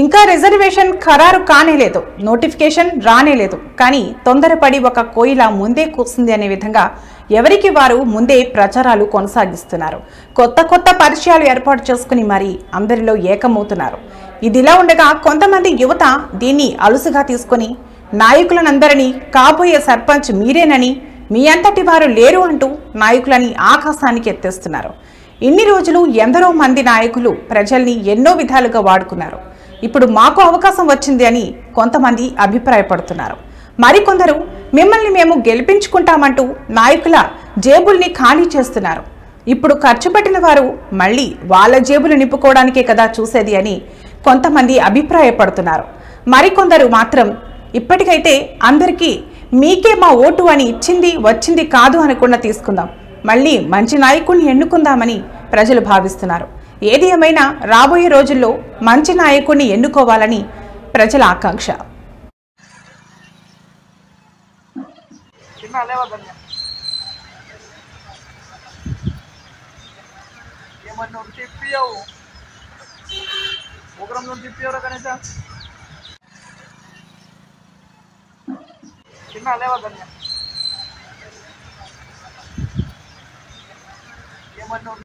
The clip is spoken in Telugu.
ఇంకా రిజర్వేషన్ ఖరారు కానేలేదు, నోటిఫికేషన్ రానేలేదు. కానీ తొందరపడి ఒక కోయిల ముందే కూస్తుంది అనే విధంగా ఎవరికి వారు ముందే ప్రచారాలు కొనసాగిస్తున్నారు. కొత్త కొత్త పరిచయాలు ఏర్పాటు చేసుకుని మరీ అందరిలో ఏకమవుతున్నారు. ఇదిలా ఉండగా కొంతమంది యువత దీన్ని అలుసుగా తీసుకుని నాయకులనందరినీ కాబోయే సర్పంచ్ మీరేనని, మీ అంతటి వారు లేరు అంటూ నాయకులని ఆకాశానికి ఎత్తేస్తున్నారు. ఇన్ని రోజులు ఎందరో మంది నాయకులు ప్రజల్ని ఎన్నో విధాలుగా వాడుకున్నారు. ఇప్పుడు మాకు అవకాశం వచ్చింది అని కొంతమంది అభిప్రాయపడుతున్నారు. మరికొందరు మిమ్మల్ని మేము గెలిపించుకుంటామంటూ నాయకుల జేబుల్ని ఖాళీ చేస్తున్నారు. ఇప్పుడు ఖర్చు పెట్టిన వారు మళ్ళీ వాళ్ళ జేబులు నింపుకోవడానికే కదా చూసేది అని కొంతమంది అభిప్రాయపడుతున్నారు. మరికొందరు మాత్రం ఇప్పటికైతే అందరికీ మీకే మా ఓటు అని ఇచ్చింది వచ్చింది కాదు అనకుండా తీసుకుందాం, మళ్ళీ మంచి నాయకుడిని ఎన్నుకుందామని ప్రజలు భావిస్తున్నారు. ఏది ఏమైనా రాబోయే రోజుల్లో మంచి నాయకుడిని ఎన్నుకోవాలని ప్రజల ఆకాంక్ష.